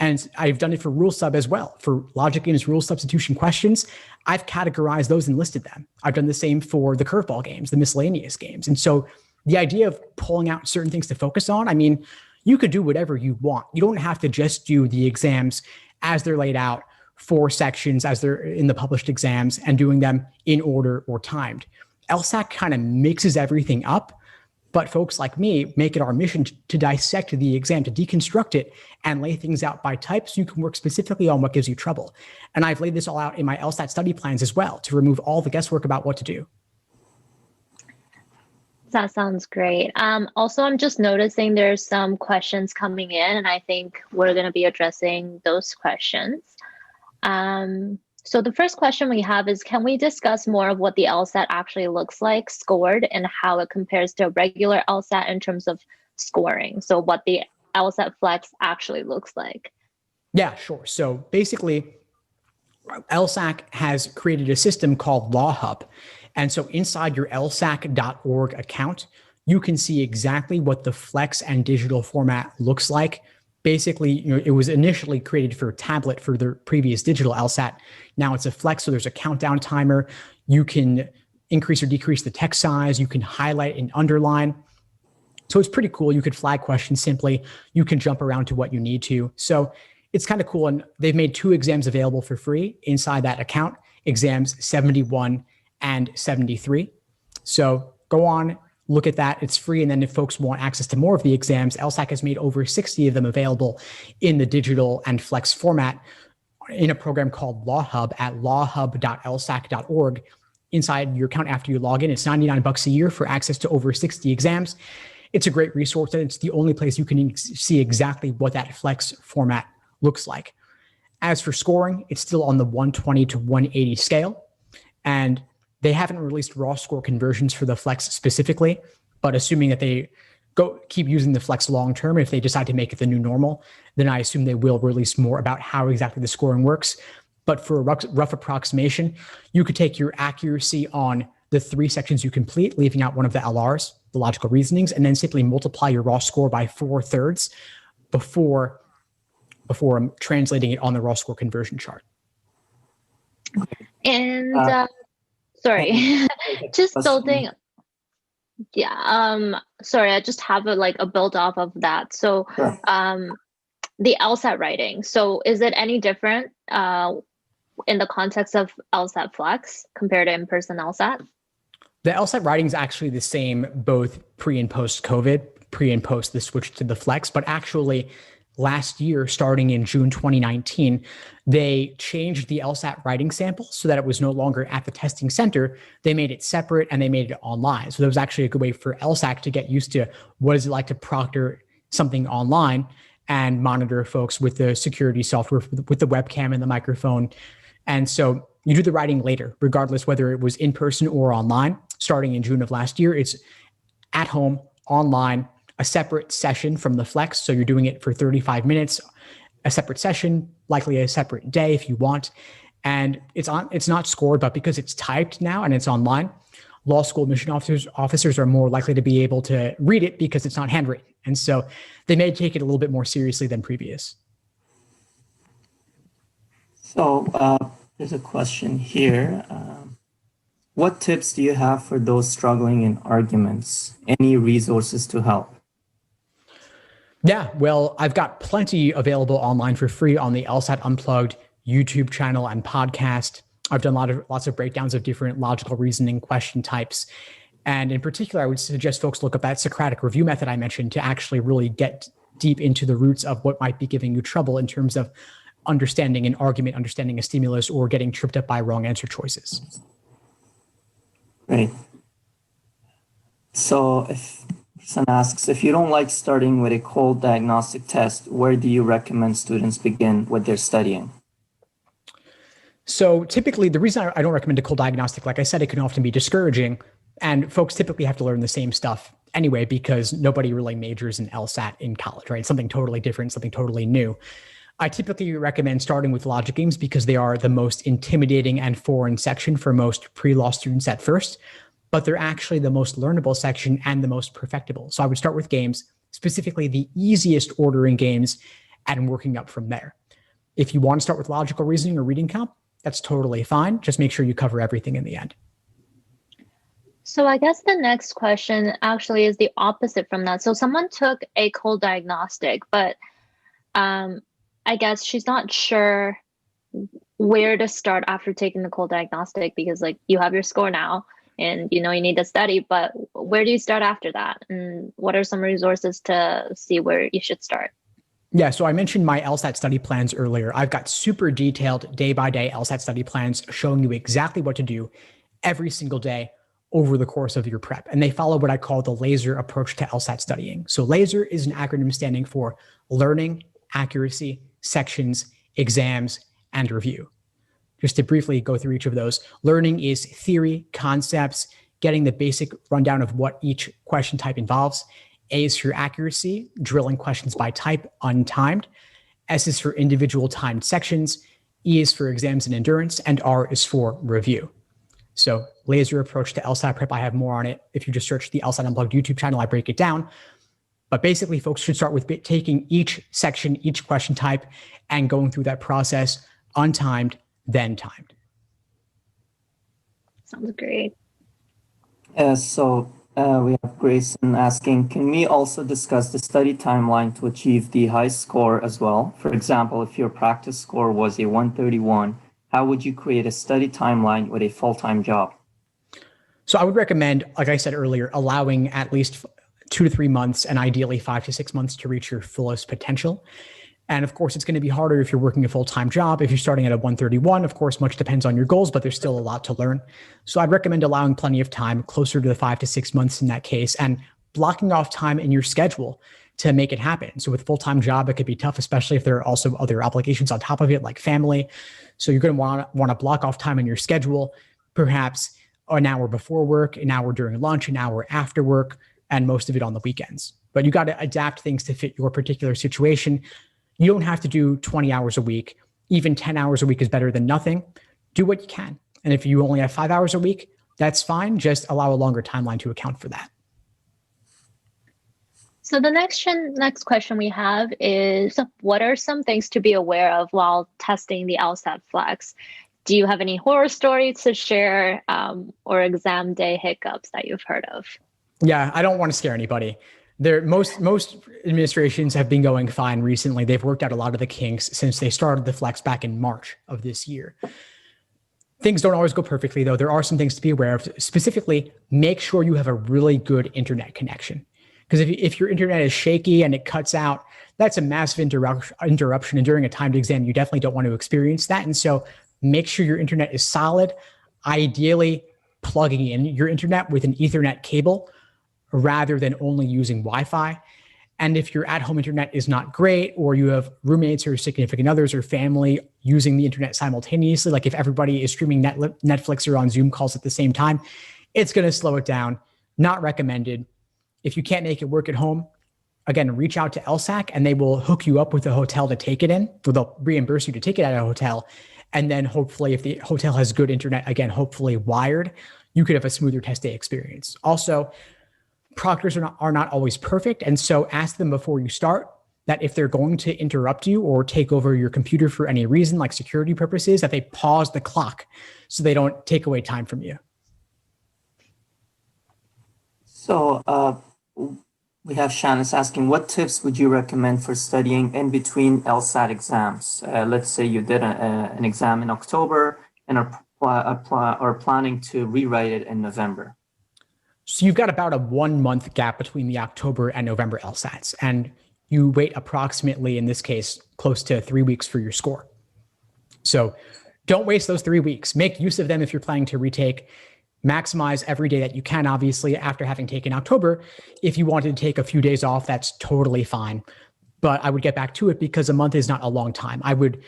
And I've done it for rule sub as well. For logic games, rule substitution questions, I've categorized those and listed them. I've done the same for the curveball games, the miscellaneous games. And so the idea of pulling out certain things to focus on, I mean, you could do whatever you want. You don't have to just do the exams as they're laid out, 4 sections as they're in the published exams, and doing them in order or timed. LSAT kind of mixes everything up, but folks like me make it our mission to dissect the exam, to deconstruct it and lay things out by type so you can work specifically on what gives you trouble. And I've laid this all out in my LSAT study plans as well to remove all the guesswork about what to do. That sounds great. Also, I'm just noticing there's some questions coming in, and I think we're going to be addressing those questions. So the first question we have is, can we discuss more of what the LSAT actually looks like scored and how it compares to a regular LSAT in terms of scoring? So what the LSAT Flex actually looks like. Yeah, sure. So basically, LSAC has created a system called LawHub. And so inside your lsac.org account, you can see exactly what the Flex and digital format looks like. Basically, it was initially created for tablet for the previous digital LSAT. Now it's a Flex, so there's a countdown timer. You can increase or decrease the text size. You can highlight and underline. So it's pretty cool. You could flag questions simply. You can jump around to what you need to. So it's kind of cool. And they've made 2 exams available for free inside that account, exams 71 and 73. So go on, look at that. It's free. And then if folks want access to more of the exams, LSAC has made over 60 of them available in the digital and Flex format in a program called LawHub at lawhub.lsac.org. Inside your account after you log in, it's $99 a year for access to over 60 exams. It's a great resource, and it's the only place you can see exactly what that Flex format looks like. As for scoring, it's still on the 120 to 180 scale, and they haven't released raw score conversions for the Flex specifically, but assuming that they keep using the Flex long term, if they decide to make it the new normal, then I assume they will release more about how exactly the scoring works. But for a rough approximation, you could take your accuracy on the 3 sections you complete, leaving out one of the LRs, the logical reasonings, and then simply multiply your raw score by 4/3 before translating it on the raw score conversion chart. And sorry, just building. Yeah. Sorry, I just have a build off of that. So, Sure. The LSAT writing. So, is it any different in the context of LSAT Flex compared to in-person LSAT? The LSAT writing is actually the same, both pre and post COVID, pre and post the switch to the Flex, but actually last year, starting in June 2019, they changed the LSAT writing sample so that it was no longer at the testing center. They made it separate and they made it online. So that was actually a good way for LSAC to get used to what is it like to proctor something online and monitor folks with the security software, with the webcam and the microphone. And so you do the writing later, regardless whether it was in person or online. Starting in June of last year, it's at home, online, a separate session from the Flex. So you're doing it for 35 minutes, a separate session, likely a separate day if you want. And it's not scored, but because it's typed now and it's online, law school admission officers are more likely to be able to read it because it's not handwritten. And so they may take it a little bit more seriously than previous. So there's a question here. What tips do you have for those struggling in arguments? Any resources to help? Yeah, well, I've got plenty available online for free on the LSAT Unplugged YouTube channel and podcast. I've done lots of breakdowns of different logical reasoning question types. And in particular, I would suggest folks look at that Socratic review method I mentioned to actually really get deep into the roots of what might be giving you trouble in terms of understanding an argument, understanding a stimulus, or getting tripped up by wrong answer choices. Great. So if someone asks, if you don't like starting with a cold diagnostic test, where do you recommend students begin with their studying? So typically, the reason I don't recommend a cold diagnostic, like I said, it can often be discouraging. And folks typically have to learn the same stuff anyway, because nobody really majors in LSAT in college, right? Something totally different, something totally new. I typically recommend starting with logic games because they are the most intimidating and foreign section for most pre-law students at first, but they're actually the most learnable section and the most perfectible. So I would start with games, specifically the easiest ordering games, and working up from there. If you want to start with logical reasoning or reading comp, that's totally fine. Just make sure you cover everything in the end. So I guess the next question actually is the opposite from that. So someone took a cold diagnostic, but I guess she's not sure where to start after taking the cold diagnostic, because like you have your score now and you know you need to study, but where do you start after that? And what are some resources to see where you should start? Yeah, so I mentioned my LSAT study plans earlier. I've got super detailed day-by-day LSAT study plans showing you exactly what to do every single day over the course of your prep. And they follow what I call the LASER approach to LSAT studying. So LASER is an acronym standing for learning, accuracy, sections, exams, and review. Just to briefly go through each of those, learning is theory, concepts, getting the basic rundown of what each question type involves. A is for accuracy, drilling questions by type, untimed. S is for individual timed sections. E is for exams and endurance, and R is for review. So LASER approach to LSAT prep, I have more on it. If you just search the LSAT Unplugged YouTube channel, I break it down. But basically, folks should start with taking each section, each question type, and going through that process untimed, then timed. Sounds great. We have Grayson asking, can we also discuss the study timeline to achieve the high score as well? For example, if your practice score was a 131, how would you create a study timeline with a full-time job? So I would recommend, like I said earlier, allowing at least 2 to 3 months and ideally 5 to 6 months to reach your fullest potential. And of course, it's going to be harder if you're working a full-time job. If you're starting at a 131, of course, much depends on your goals, but there's still a lot to learn. So I'd recommend allowing plenty of time, closer to the 5 to 6 months in that case, and blocking off time in your schedule to make it happen. So with a full-time job, it could be tough, especially if there are also other obligations on top of it, like family. So you're going to want to block off time in your schedule, perhaps an hour before work, an hour during lunch, an hour after work, and most of it on the weekends. But you got to adapt things to fit your particular situation. You don't have to do 20 hours a week. Even 10 hours a week is better than nothing. Do what you can. And if you only have 5 hours a week, that's fine. Just allow a longer timeline to account for that. So the next question we have is, what are some things to be aware of while testing the LSAT Flex? Do you have any horror stories to share or exam day hiccups that you've heard of? Yeah, I don't want to scare anybody. Most administrations have been going fine recently. They've worked out a lot of the kinks since they started the Flex back in March of this year. Things don't always go perfectly, though. There are some things to be aware of. Specifically, make sure you have a really good internet connection. Because if your internet is shaky and it cuts out, that's a massive interruption. And during a timed exam, you definitely don't want to experience that. And so make sure your internet is solid, ideally plugging in your internet with an Ethernet cable rather than only using Wi-Fi. And if your at-home internet is not great, or you have roommates or significant others or family using the internet simultaneously, like if everybody is streaming Netflix or on Zoom calls at the same time, it's going to slow it down. Not recommended. If you can't make it work at home, again, reach out to LSAC and they will hook you up with a hotel to take it in, or they'll reimburse you to take it at a hotel. And then hopefully if the hotel has good internet, again, hopefully wired, you could have a smoother test day experience. Also, proctors are not always perfect. And so ask them before you start that if they're going to interrupt you or take over your computer for any reason, like security purposes, that they pause the clock so they don't take away time from you. So we have Shanice asking, what tips would you recommend for studying in between LSAT exams? Let's say you did an exam in October and are planning to rewrite it in November. So you've got about a 1 month gap between the October and November LSATs, and you wait approximately, in this case, close to 3 weeks for your score. So don't waste those 3 weeks. Make use of them if you're planning to retake. Maximize every day that you can, obviously, after having taken October. If you wanted to take a few days off, that's totally fine. But I would get back to it because a month is not a long time. I would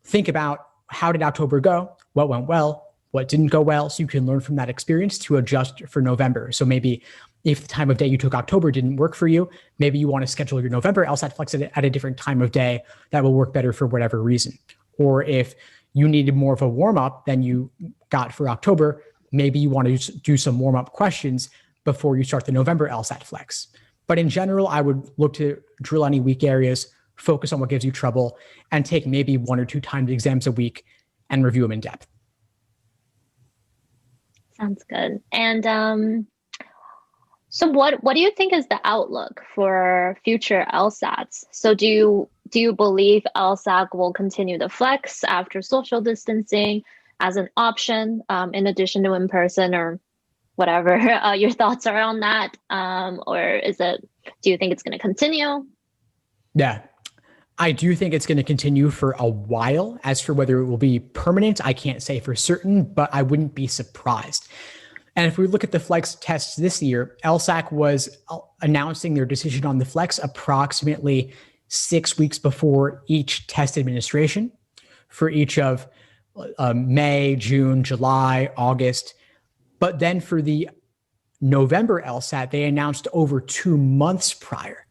think about, how did October go? What went well? what didn't go well, so you can learn from that experience to adjust for November. So maybe if the time of day you took October didn't work for you, maybe you want to schedule your November LSAT Flex at a different time of day that will work better for whatever reason. Or if you needed more of a warm-up than you got for October, maybe you want to do some warm-up questions before you start the November LSAT Flex. But in general, I would look to drill any weak areas, focus on what gives you trouble, and take maybe 1 or 2 timed exams a week and review them in depth. Sounds good. And so what do you think is the outlook for future LSATs? So do you believe LSAT will continue the flex after social distancing as an option in addition to in-person, or whatever your thoughts are on that? Or do you think it's going to continue? Yeah, I do think it's going to continue for a while. As for whether it will be permanent, I can't say for certain, but I wouldn't be surprised. And if we look at the flex tests this year, LSAC was announcing their decision on the flex approximately 6 weeks before each test administration for each of May, June, July, August. But then for the November LSAT, they announced over 2 months prior.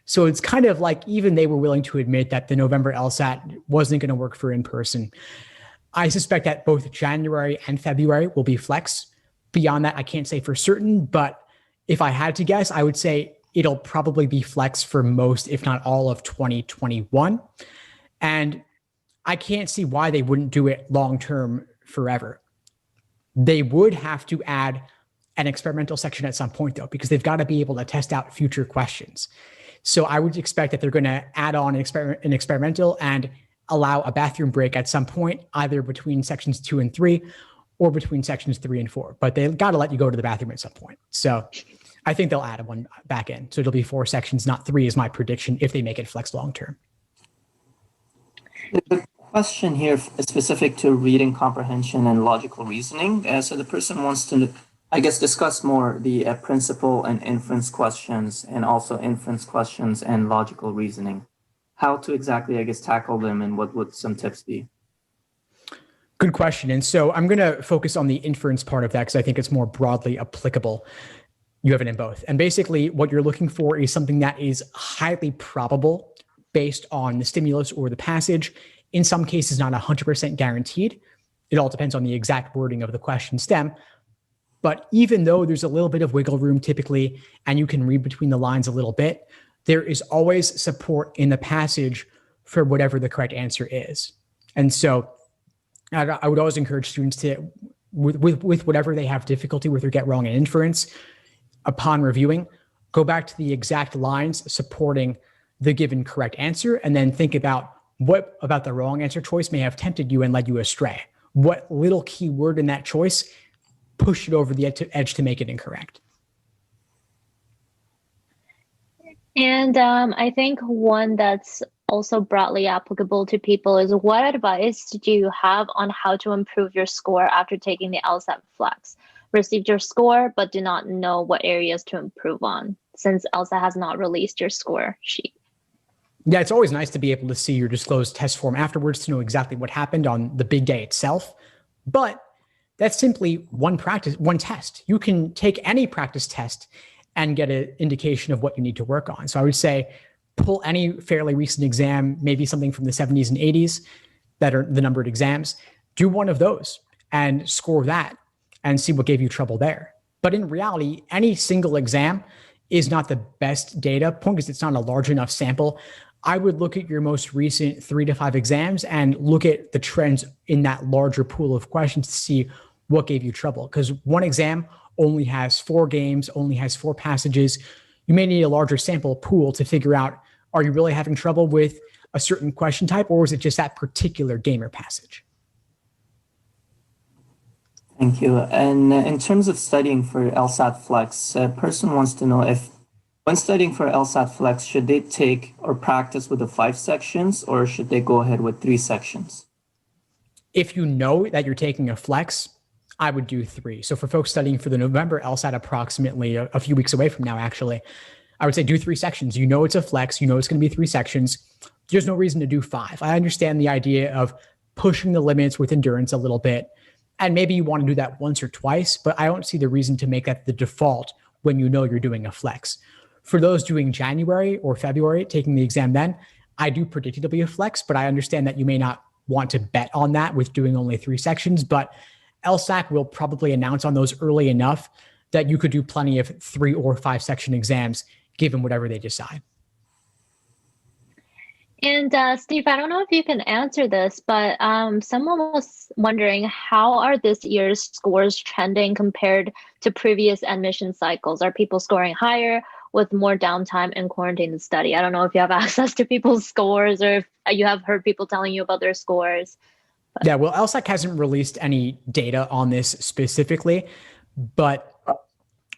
So it's kind of like even they were willing to admit that the November LSAT wasn't going to work for in-person. I suspect that both January and February will be flex. Beyond that, I can't say for certain, but if I had to guess, I would say it'll probably be flex for most, if not all, of 2021. And I can't see why they wouldn't do it long-term forever. They would have to add an experimental section at some point, though, because they've got to be able to test out future questions. So I would expect that they're going to add on an experimental and allow a bathroom break at some point, either between sections 2 and 3 or between sections 3 and 4. But they've got to let you go to the bathroom at some point. So I think they'll add one back in. So it'll be 4 sections, not 3 is my prediction if they make it flex long-term. The question here is specific to reading comprehension and logical reasoning. So the person wants to, I guess, discuss more the principle and inference questions, and also inference questions and logical reasoning. How to exactly, I guess, tackle them, and what would some tips be? Good question. And so I'm going to focus on the inference part of that because I think it's more broadly applicable. You have it in both. And basically what you're looking for is something that is highly probable based on the stimulus or the passage. In some cases, not 100% guaranteed. It all depends on the exact wording of the question stem. But even though there's a little bit of wiggle room typically, and you can read between the lines a little bit, there is always support in the passage for whatever the correct answer is. And so I would always encourage students to, with whatever they have difficulty with or get wrong in inference, upon reviewing, go back to the exact lines supporting the given correct answer, and then think about what about the wrong answer choice may have tempted you and led you astray. What little key word in that choice pushed it over the edge to make it incorrect. And I think one that's also broadly applicable to people is, what advice do you have on how to improve your score after taking the LSAT Flex? Received your score, but do not know what areas to improve on, since LSAT has not released your score sheet. Yeah, it's always nice to be able to see your disclosed test form afterwards to know exactly what happened on the big day itself. But that's simply one test. You can take any practice test and get an indication of what you need to work on. So I would say pull any fairly recent exam, maybe something from the 70s and 80s that are the numbered exams, do one of those and score that and see what gave you trouble there. But in reality, any single exam is not the best data point because it's not a large enough sample. I would look at your most recent 3 to 5 exams and look at the trends in that larger pool of questions to see what gave you trouble. Because one exam only has 4 games, only has 4 passages. You may need a larger sample pool to figure out, are you really having trouble with a certain question type, or is it just that particular game or passage? Thank you. And in terms of studying for LSAT Flex, a person wants to know if, when studying for LSAT Flex, should they take or practice with the 5 sections, or should they go ahead with 3 sections? If you know that you're taking a flex, I would do 3. So for folks studying for the November LSAT, approximately a few weeks away from now, actually, I would say do 3 sections. You know it's a flex. You know it's going to be 3 sections. There's no reason to do 5. I understand the idea of pushing the limits with endurance a little bit And maybe you want to do that once or twice, but I don't see the reason to make that the default when you know you're doing a flex. For those doing January or February, taking the exam then, I do predict it'll be a flex, but I understand that you may not want to bet on that with doing only 3 sections, but LSAC will probably announce on those early enough that you could do plenty of 3 or 5 section exams given whatever they decide. And Steve, I don't know if you can answer this, but someone was wondering, how are this year's scores trending compared to previous admission cycles? Are people scoring higher with more downtime and quarantine to study? I don't know if you have access to people's scores or if you have heard people telling you about their scores. But. Yeah, well, LSAC hasn't released any data on this specifically, but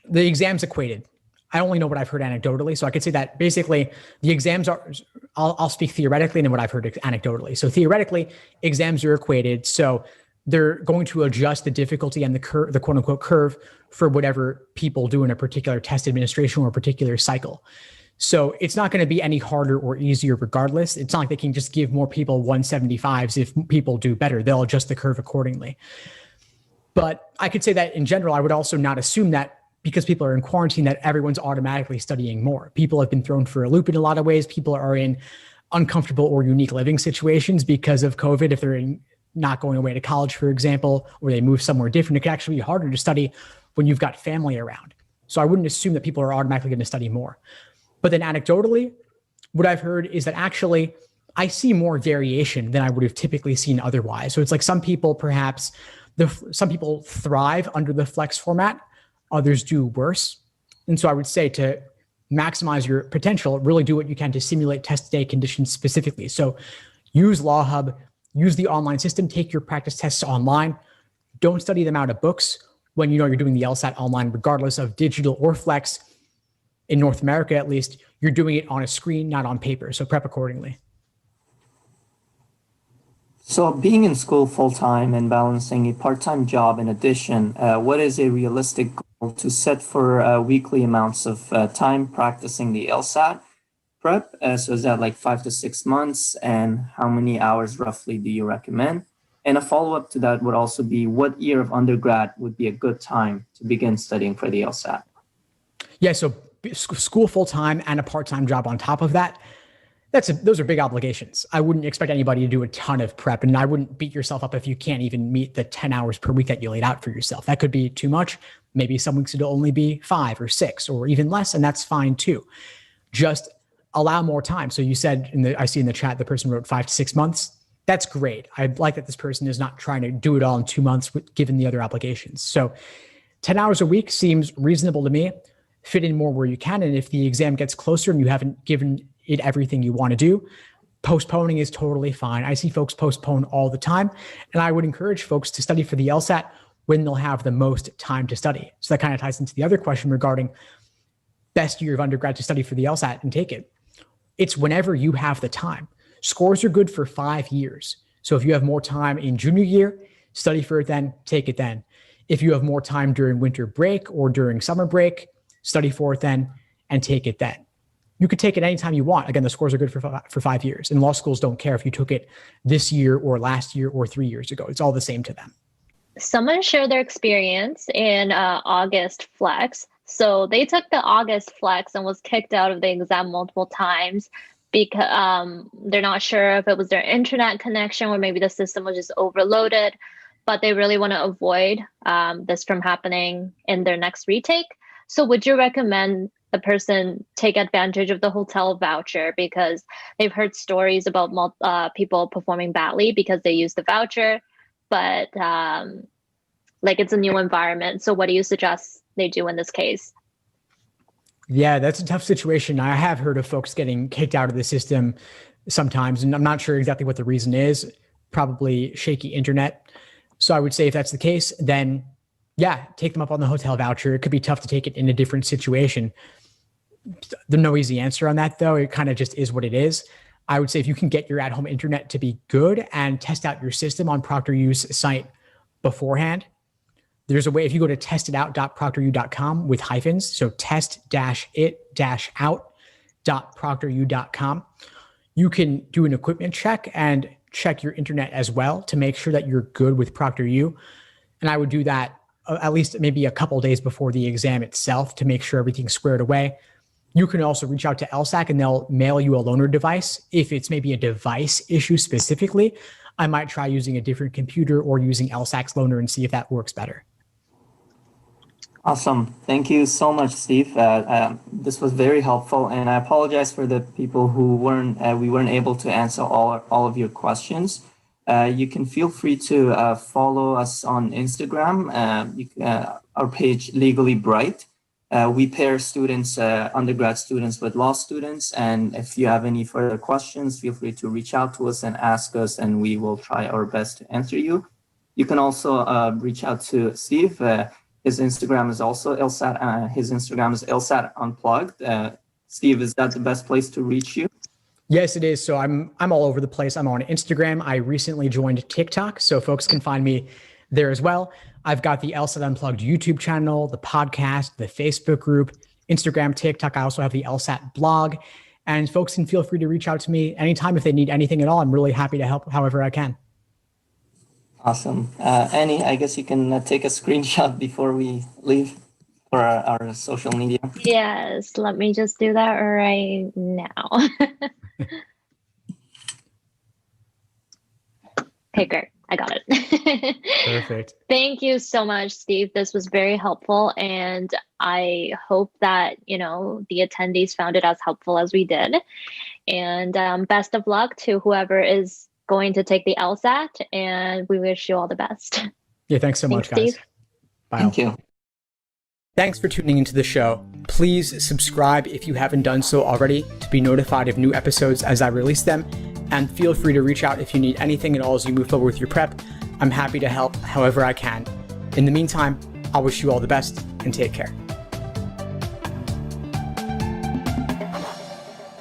the exams equated. I only know what I've heard anecdotally. So I could say that basically the exams are, I'll speak theoretically and then what I've heard anecdotally. So theoretically, exams are equated. So they're going to adjust the difficulty and the quote unquote curve for whatever people do in a particular test administration or a particular cycle. So it's not going to be any harder or easier regardless. It's not like they can just give more people 175s if people do better. They'll adjust the curve accordingly. But I could say that in general, I would also not assume that because people are in quarantine that everyone's automatically studying more. People have been thrown for a loop in a lot of ways. People are in uncomfortable or unique living situations because of COVID. If they're not going away to college, for example, or they move somewhere different, it could actually be harder to study when you've got family around. So I wouldn't assume that people are automatically going to study more. But then anecdotally, what I've heard is that actually I see more variation than I would have typically seen otherwise. So it's like some people perhaps, some people thrive under the flex format, others do worse. And so I would say to maximize your potential, really do what you can to simulate test day conditions specifically. So use LawHub, use the online system, take your practice tests online. Don't study them out of books when you know you're doing the LSAT online, regardless of digital or flex. In North America, at least, you're doing it on a screen, not on paper. So prep accordingly. So being in school full-time and balancing a part-time job in addition, what is a realistic goal to set for weekly amounts of time practicing the LSAT prep? So is that like 5 to 6 months? And how many hours roughly do you recommend? And a follow-up to that would also be, what year of undergrad would be a good time to begin studying for the LSAT? Yeah, so school full-time and a part-time job on top of that, those are big obligations. I wouldn't expect anybody to do a ton of prep, and I wouldn't beat yourself up if you can't even meet the 10 hours per week that you laid out for yourself. That could be too much. Maybe some weeks it'll only be 5 or 6 or even less, and that's fine too. Just allow more time. So you said I see in the chat, the person wrote 5 to 6 months. That's great. I like that this person is not trying to do it all in 2 months given the other obligations. So 10 hours a week seems reasonable to me. Fit in more where you can. And if the exam gets closer and you haven't given it everything you want to do, postponing is totally fine. I see folks postpone all the time. And I would encourage folks to study for the LSAT when they'll have the most time to study. So that kind of ties into the other question regarding best year of undergrad to study for the LSAT and take it. It's whenever you have the time. Scores are good for 5 years. So if you have more time in junior year, study for it then, take it then. If you have more time during winter break or during summer break, study for it then and take it then. You could take it anytime you want. Again, the scores are good for 5 years. And law schools don't care if you took it this year or last year or 3 years ago. It's all the same to them. Someone shared their experience in August Flex. So they took the August Flex and was kicked out of the exam multiple times because they're not sure if it was their internet connection or maybe the system was just overloaded, but they really want to avoid this from happening in their next retake. So would you recommend the person take advantage of the hotel voucher because they've heard stories about people performing badly because they use the voucher, but like it's a new environment. So what do you suggest they do in this case? Yeah, that's a tough situation. I have heard of folks getting kicked out of the system sometimes, and I'm not sure exactly what the reason is, probably shaky internet. So I would say if that's the case, then yeah, take them up on the hotel voucher. It could be tough to take it in a different situation. There's no easy answer on that, though. It kind of just is what it is. I would say if you can get your at-home internet to be good and test out your system on ProctorU's site beforehand, there's a way. If you go to testitout.proctoru.com with hyphens, so test-it-out.proctoru.com, you can do an equipment check and check your internet as well to make sure that you're good with ProctorU. And I would do that at least maybe a couple of days before the exam itself to make sure everything's squared away. You can also reach out to LSAC and they'll mail you a loaner device. If it's maybe a device issue specifically, I might try using a different computer or using LSAC's loaner and see if that works better. Awesome. Thank you so much, Steve. This was very helpful, and I apologize for the people who we weren't able to answer all of your questions. You can feel free to follow us on Instagram, our page Legally Bright. We pair students, undergrad students with law students, and if you have any further questions, feel free to reach out to us and ask us, and we will try our best to answer you. You can also reach out to Steve. His Instagram is also LSAT. His Instagram is LSAT Unplugged. Steve, is that the best place to reach you? Yes, it is. So I'm all over the place. I'm on Instagram. I recently joined TikTok, so folks can find me there as well. I've got the LSAT Unplugged YouTube channel, the podcast, the Facebook group, Instagram, TikTok. I also have the LSAT blog, and folks can feel free to reach out to me anytime if they need anything at all. I'm really happy to help however I can. Awesome. Annie, I guess you can take a screenshot before we leave for our social media. Yes, let me just do that right now. Okay, great. I got it. Perfect. Thank you so much, Steve. This was very helpful, and I hope that, the attendees found it as helpful as we did. And best of luck to whoever is going to take the LSAT, and we wish you all the best. Yeah, thanks so much, guys. Steve. Bye. Thank you. Thanks for tuning into the show. Please subscribe if you haven't done so already to be notified of new episodes as I release them. And feel free to reach out if you need anything at all as you move forward with your prep. I'm happy to help however I can. In the meantime, I'll wish you all the best and take care.